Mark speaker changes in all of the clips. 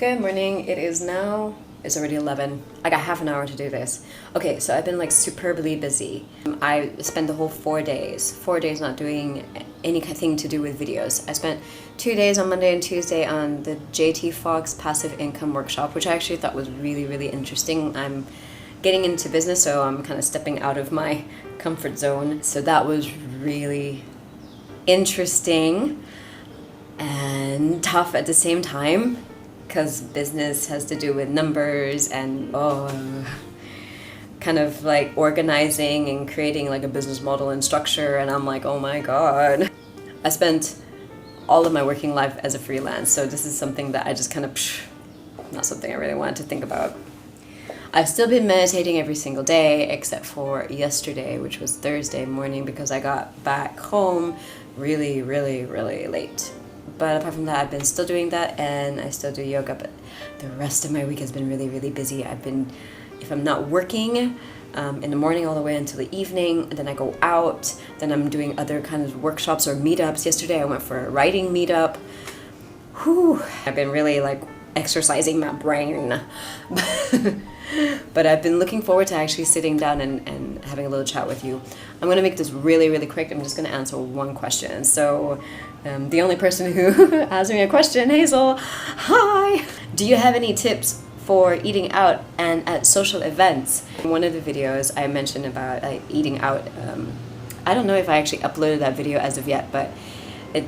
Speaker 1: Good morning. It's already 11. I got half an hour to do this. Okay, so I've been like superbly busy. I spent the whole 4 days not doing anything to do with videos. I spent 2 days on Monday and Tuesday on the JT Fox Passive Income Workshop, which I actually thought was really, really interesting. I'm getting into business, so I'm kind of stepping out of my comfort zone. So that was really interesting and tough at the same time, because business has to do with numbers and kind of like organizing and creating like a business model and structure, and I'm like, oh my god. I spent all of my working life as a freelance, so this is something that I just kind of not something I really wanted to think about. I've still been meditating every single day except for yesterday, which was Thursday morning, because I got back home really, really, really late. But apart from that, I've been still doing that, and I still do yoga, but the rest of my week has been really, really busy. If I'm not working in the morning all the way until the evening, and then I go out, then I'm doing other kinds of workshops or meetups. Yesterday I went for a writing meetup. I've been really like exercising my brain. But I've been looking forward to actually sitting down and having a little chat with you. I'm going to make this really, really quick. I'm just going to answer one question. So the only person who asked me a question, Hazel, hi! Do you have any tips for eating out and at social events? In one of the videos I mentioned about eating out. I don't know if I actually uploaded that video as of yet, but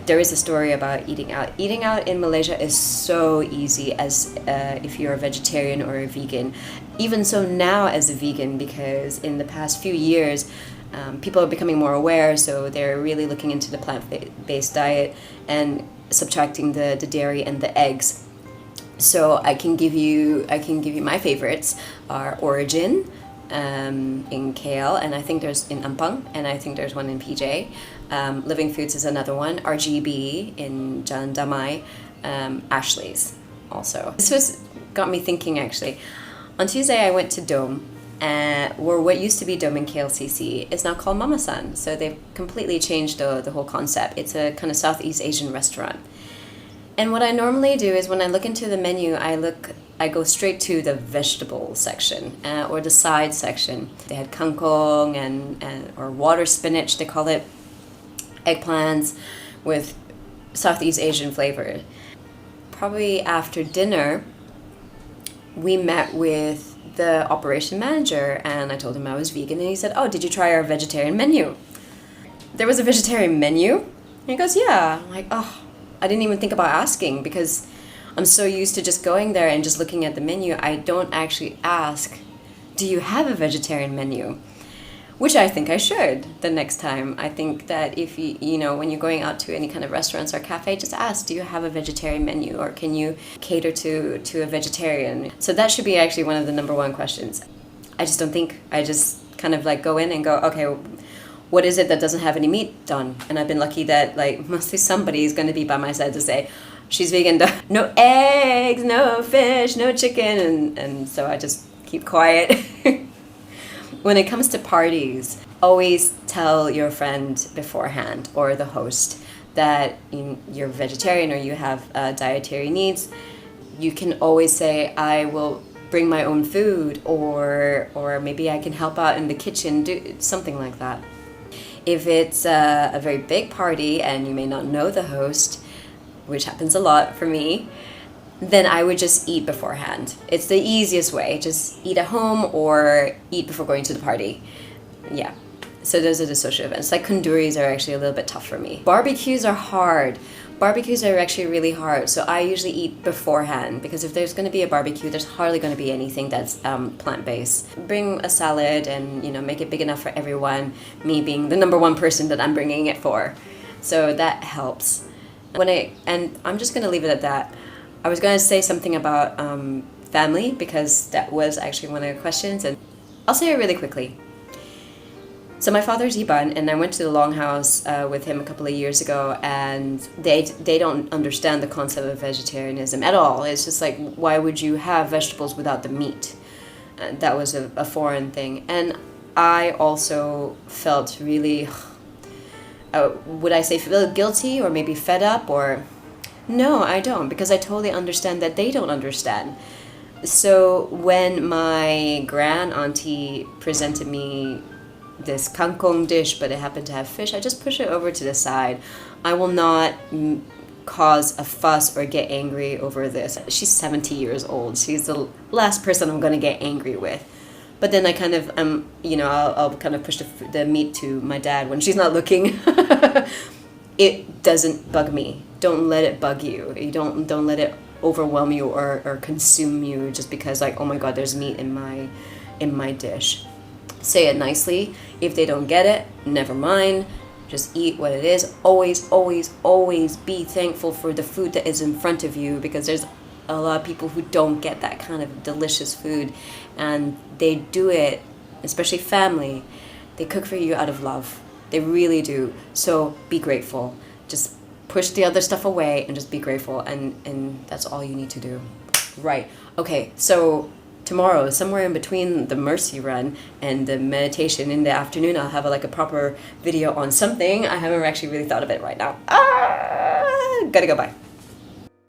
Speaker 1: there is a story about eating out. Eating out in Malaysia is so easy as if you're a vegetarian or a vegan. Even so now as a vegan, because in the past few years, people are becoming more aware, so they're really looking into the plant-based diet and subtracting the dairy and the eggs. So I can give you my favorites are Origin in KL, and I think there's in Ampang, and I think there's one in PJ. Living Foods is another one. RGB in Jalan Damai. Ashley's also. This got me thinking actually. On Tuesday I went to Dome, or what used to be Dome in KLCC is now called Mama-san. So they've completely changed the whole concept. It's a kind of Southeast Asian restaurant. And what I normally do is when I look into the menu, I go straight to the vegetable section or the side section. They had kangkong or water spinach, they call it, eggplants with Southeast Asian flavor. Probably after dinner, we met with the operation manager, and I told him I was vegan, and he said, oh, did you try our vegetarian menu? There was a vegetarian menu? And he goes, yeah. I'm like, oh, I didn't even think about asking, because I'm so used to just going there and just looking at the menu. I don't actually ask, do you have a vegetarian menu? Which I think I should the next time. I think that if when you're going out to any kind of restaurants or cafe, just ask, do you have a vegetarian menu, or can you cater to a vegetarian? So that should be actually one of the number one questions. I just don't think. I just kind of like go in and go, okay, what is it that doesn't have any meat done? And I've been lucky that like mostly somebody is going to be by my side to say, she's vegan, no eggs, no fish, no chicken, and so I just keep quiet. When it comes to parties, always tell your friend beforehand or the host that you're vegetarian or you have dietary needs. You can always say, I will bring my own food, or maybe I can help out in the kitchen, do something like that. If it's a very big party and you may not know the host, which happens a lot for me, then I would just eat beforehand. It's the easiest way. Just eat at home or eat before going to the party. Yeah. So those are the social events. Like kunduris are actually a little bit tough for me. Barbecues are hard. Barbecues are actually really hard. So I usually eat beforehand, because if there's going to be a barbecue, there's hardly going to be anything that's plant-based. Bring a salad and make it big enough for everyone. Me being the number one person that I'm bringing it for. So that helps. And I'm just going to leave it at that. I was going to say something about family, because that was actually one of the questions, and I'll say it really quickly. So my father's Iban, and I went to the Longhouse with him a couple of years ago, and they don't understand the concept of vegetarianism at all. It's just like, why would you have vegetables without the meat? That was a foreign thing. And I also felt really, would I say feel guilty or maybe fed up, or No, I don't, because I totally understand that they don't understand. So when my grand auntie presented me this kangkong dish, but it happened to have fish, I just push it over to the side. I will not cause a fuss or get angry over this. She's 70 years old. She's the last person I'm going to get angry with. But then I kind of, I'll kind of push the meat to my dad when she's not looking. It doesn't bug me. Don't let it bug you. You don't let it overwhelm you or consume you just because, like, oh my god, there's meat in my dish. Say it nicely. If they don't get it, never mind. Just eat what it is. Always, always, always be thankful for the food that is in front of you, because there's a lot of people who don't get that kind of delicious food, and they do it, especially family, they cook for you out of love. They really do. So be grateful. Just push the other stuff away and just be grateful, and that's all you need to do. Right. Okay, so tomorrow, somewhere in between the mercy run and the meditation in the afternoon, I'll have a proper video on something. I haven't actually really thought of it right now. Gotta go, bye.